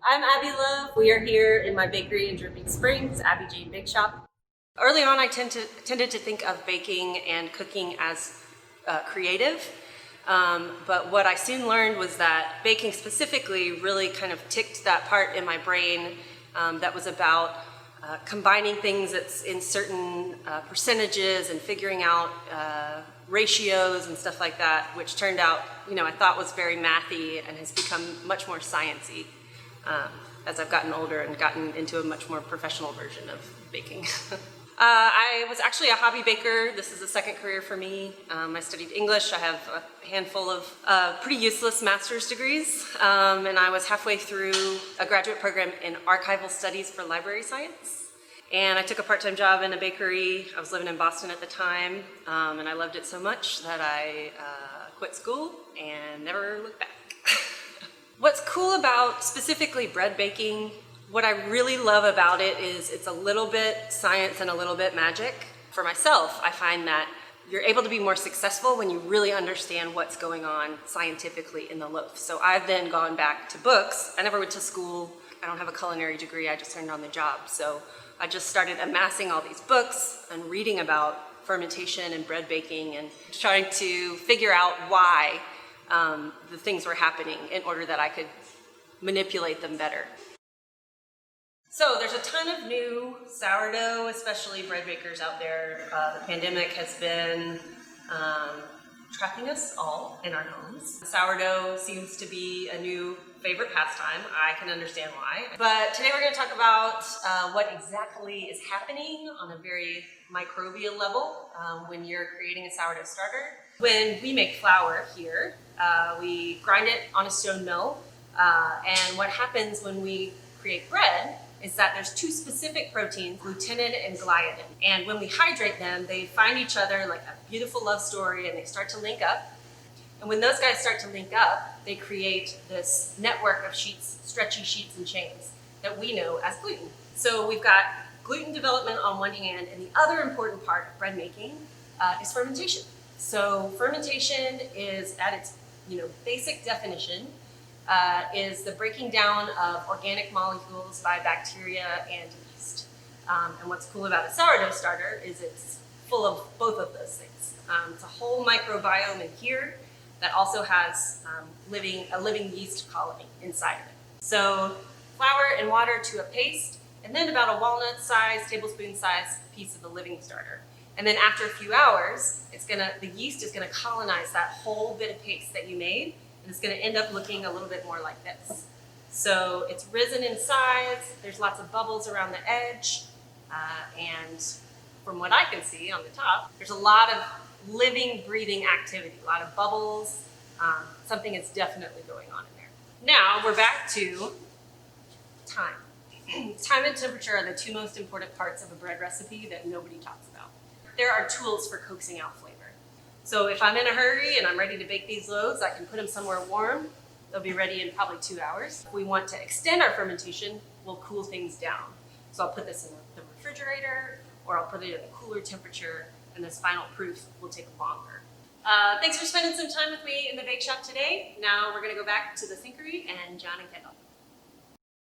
I'm Abby Love. We are here in my bakery in Dripping Springs, Abby Jane Bake Shop. Early on, I tended to think of baking and cooking as creative, but what I soon learned was that baking specifically really kind of ticked that part in my brain that was about combining things that's in certain percentages and figuring out ratios and stuff like that, which turned out, I thought was very mathy and has become much more sciencey as I've gotten older and gotten into a much more professional version of baking. I was actually a hobby baker. This is a second career for me. I studied English. I have a handful of pretty useless master's degrees, and I was halfway through a graduate program in archival studies for library science. And I took a part-time job in a bakery. I was living in Boston at the time, and I loved it so much that I quit school and never looked back. What's cool about specifically bread baking, what I really love about it is it's a little bit science and a little bit magic. For myself, I find that you're able to be more successful when you really understand what's going on scientifically in the loaf. So I've then gone back to books. I never went to school. I don't have a culinary degree. I just learned on the job. So I just started amassing all these books and reading about fermentation and bread baking and trying to figure out why the things were happening in order that I could manipulate them better. So there's a ton of new sourdough, especially bread bakers out there. The pandemic has been trapping us all in our homes. Sourdough seems to be a new favorite pastime. I can understand why. But today we're going to talk about what exactly is happening on a very microbial level when you're creating a sourdough starter. When we make flour here, we grind it on a stone mill, and what happens when we create bread is that there's two specific proteins, glutenin and gliadin. And when we hydrate them, they find each other like a beautiful love story and they start to link up. And when those guys start to link up, they create this network of sheets, stretchy sheets and chains that we know as gluten. So we've got gluten development on one hand, and the other important part of bread making is fermentation. So fermentation is, at its basic definition, is the breaking down of organic molecules by bacteria and yeast. And what's cool about a sourdough starter is it's full of both of those things. It's a whole microbiome in here that also has a living yeast colony inside of it. So flour and water to a paste, and then about a walnut size, tablespoon size piece of the living starter. And then after a few hours, the yeast is gonna colonize that whole bit of paste that you made, and it's gonna end up looking a little bit more like this. So it's risen in size, there's lots of bubbles around the edge, and from what I can see on the top, there's a lot of living, breathing activity, a lot of bubbles. Something is definitely going on in there. Now we're back to time. Time and temperature are the two most important parts of a bread recipe that nobody talks about. There are tools for coaxing out flavor. So if I'm in a hurry and I'm ready to bake these loaves, I can put them somewhere warm. They'll be ready in probably 2 hours. If we want to extend our fermentation, we'll cool things down. So I'll put this in the refrigerator, or I'll put it at a cooler temperature, and this final proof will take longer. Thanks for spending some time with me in the bake shop today. Now we're gonna go back to the Thinkery and John and Kendall.